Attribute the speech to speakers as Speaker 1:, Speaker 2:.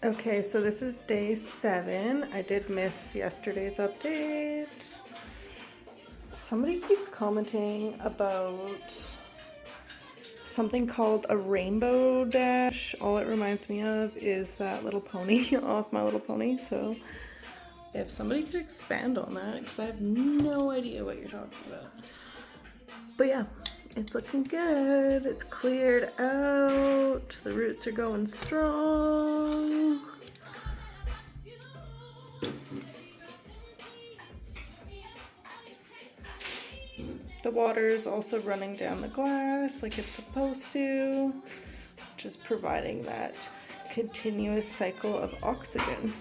Speaker 1: Okay, so this is day 7. I did miss yesterday's update. Somebody keeps commenting about something called a rainbow dash. All it reminds me of is that little pony off My Little Pony. So if somebody could expand on that, because I have no idea what you're talking about. But yeah, it's looking good. It's cleared out. The roots are going strong. The water is also running down the glass like it's supposed to, just providing that continuous cycle of oxygen.